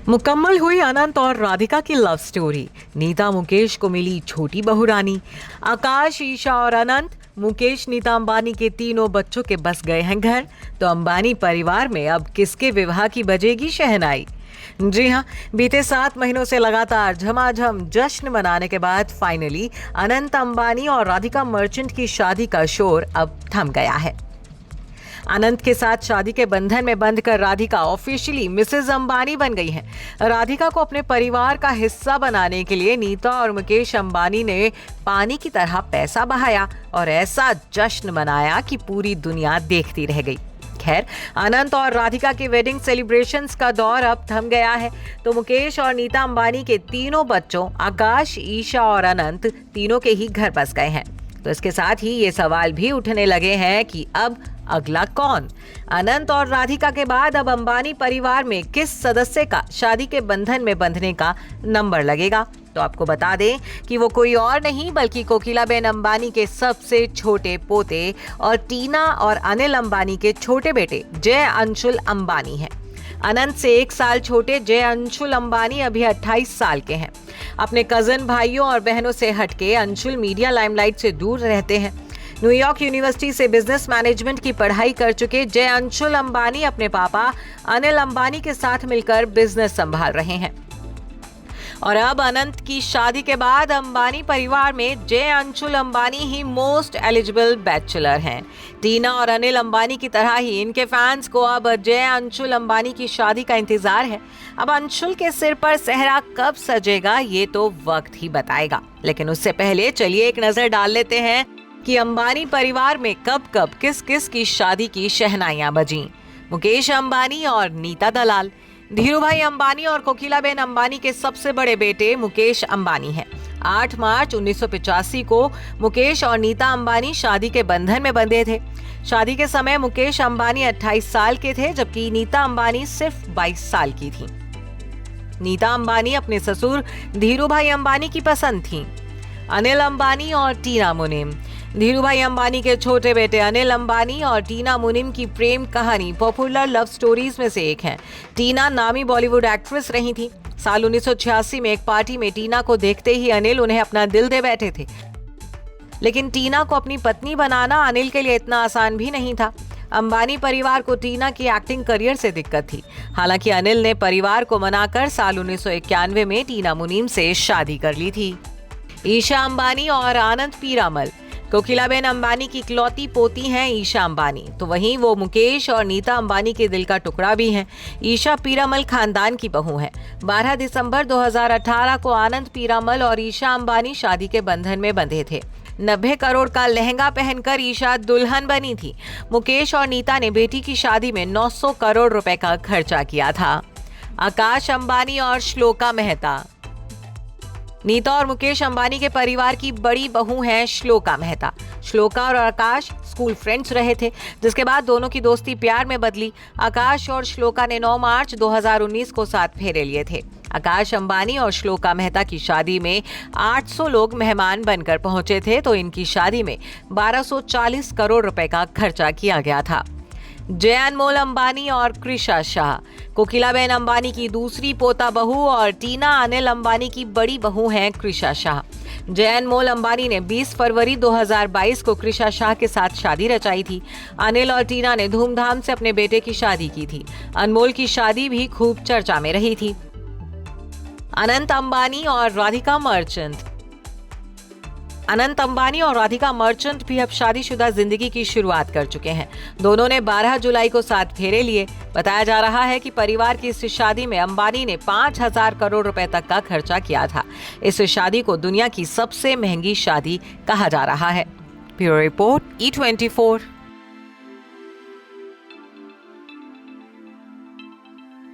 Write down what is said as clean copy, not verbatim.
मुकम्मल हुई अनंत और राधिका की लव स्टोरी। नीता मुकेश को मिली छोटी बहू रानी। आकाश, ईशा और अनंत, मुकेश नीता अंबानी के तीनों बच्चों के बस गए हैं घर। तो अंबानी परिवार में अब किसके विवाह की बजेगी शहनाई? जी हाँ, बीते 7 महीनों से लगातार झमाझम जश्न मनाने के बाद फाइनली अनंत अंबानी और राधिका मर्चेंट की शादी का शोर अब थम गया है। अनंत के साथ शादी के बंधन में बंधकर राधिका ऑफिशियली मिसेज अंबानी बन गई हैं। राधिका को अपने परिवार का हिस्सा बनाने के लिए नीता और मुकेश अंबानी ने पानी की तरह पैसा बहाया और ऐसा जश्न मनाया कि पूरी दुनिया देखती रह गई। खैर, अनंत और राधिका के वेडिंग सेलिब्रेशंस का दौर अब थम गया है। तो मुकेश और नीता अंबानी के तीनों बच्चों आकाश, ईशा और अनंत तीनों के ही घर बस गए हैं। तो इसके साथ ही ये सवाल भी उठने लगे हैं कि अब अगला कौन? अनंत और राधिका के बाद अब अंबानी परिवार में किस सदस्य का शादी के बंधन में बंधने का नंबर लगेगा? तो आपको बता दें कि वो कोई और नहीं बल्कि कोकिलाबेन अंबानी के सबसे छोटे पोते और टीना और अनिल अंबानी के छोटे बेटे जय अंशुल अंबानी हैं। अनंत से 1 साल छोटे जय अंशुल अंबानी अभी 28 साल के हैं। अपने कजन भाइयों और बहनों से हटके अंशुल मीडिया लाइमलाइट से दूर रहते हैं। न्यूयॉर्क यूनिवर्सिटी से बिजनेस मैनेजमेंट की पढ़ाई कर चुके जय अंशुल अंबानी अपने पापा अनिल अंबानी के साथ मिलकर बिजनेस संभाल रहे हैं। और अब अनंत की शादी के बाद अंबानी परिवार में जय अंशुल अंबानी ही मोस्ट एलिजिबल बैचलर हैं। टीना और अनिल अंबानी की तरह ही इनके फैंस को अब जय अंशुल अंबानी की शादी का इंतजार है। अब अंशुल के सिर पर सेहरा कब सजेगा ये तो वक्त ही बताएगा। लेकिन उससे पहले चलिए एक नजर डाल लेते हैं कि अंबानी परिवार में कब कब किस किस की शादी की शहनाइयां बजीं। मुकेश अंबानी और नीता दलाल। धीरूभाई अंबानी और कोकिलाबेन अंबानी के सबसे बड़े बेटे मुकेश अंबानी हैं। 8 मार्च 1985 को मुकेश और नीता अंबानी शादी के बंधन में बंधे थे। शादी के समय मुकेश अंबानी 28 साल के थे जबकि नीता अंबानी सिर्फ 22 साल की थी। नीता अंबानी अपने ससुर धीरूभाई अंबानी की पसंद थी। अनिल अंबानी और टीना मुनिम। धीरूभाई अंबानी के छोटे बेटे अनिल अंबानी और टीना मुनिम की प्रेम कहानी पॉपुलर लव स्टोरीज में से एक है। टीना नामी बॉलीवुड एक्ट्रेस रही थी। साल 1986 में एक पार्टी में टीना को देखते ही अनिल उन्हें अपना दिल दे बैठे थे। लेकिन टीना को अपनी पत्नी बनाना अनिल के लिए इतना आसान भी नहीं था। अंबानी परिवार को टीना की एक्टिंग करियर से दिक्कत थी। हालांकि अनिल ने परिवार को मनाकर साल 1991 में टीना मुनिम से शादी कर ली थी। ईशा अंबानी और आनंद पीरामल। कोकिलाबेन अंबानी की इकलौती पोती हैं ईशा अंबानी, तो वहीं वो मुकेश और नीता अंबानी के दिल का टुकड़ा भी हैं। ईशा पीरामल खानदान की बहू हैं। 12 दिसंबर 2018 को आनंद पीरामल और ईशा अंबानी शादी के बंधन में बंधे थे। 90 करोड़ का लहंगा पहनकर ईशा दुल्हन बनी थी। मुकेश और नीता ने बेटी की शादी में 900 करोड़ रुपए का खर्चा किया था। आकाश अंबानी और श्लोका मेहता। नीता और मुकेश अंबानी के परिवार की बड़ी बहू हैं श्लोका मेहता। श्लोका और आकाश स्कूल फ्रेंड्स रहे थे, जिसके बाद दोनों की दोस्ती प्यार में बदली। आकाश और श्लोका ने 9 मार्च 2019 को साथ फेरे लिए थे। आकाश अंबानी और श्लोका मेहता की शादी में 800 लोग मेहमान बनकर पहुंचे थे, तो इनकी शादी में 1240 करोड़ रुपए का खर्चा किया गया था। जय अनमोल अंबानी और कृषा शाह। कोकिलाबेन अंबानी की दूसरी पोता बहू और टीना अनिल अंबानी की बड़ी बहू हैं कृषा शाह। जय अनमोल अंबानी ने 20 फरवरी 2022 को कृषा शाह के साथ शादी रचाई थी। अनिल और टीना ने धूमधाम से अपने बेटे की शादी की थी। अनमोल की शादी भी खूब चर्चा में रही थी। अनंत अंबानी और राधिका मर्चेंट। अनंत अंबानी और राधिका मर्चेंट भी अब शादीशुदा जिंदगी की शुरुआत कर चुके हैं। दोनों ने 12 जुलाई को साथ फेरे लिए। बताया जा रहा है कि परिवार की इस शादी में अंबानी ने 5000 करोड़ रुपए तक का खर्चा किया था। इस शादी को दुनिया की सबसे महंगी शादी कहा जा रहा है। Bureau report E24।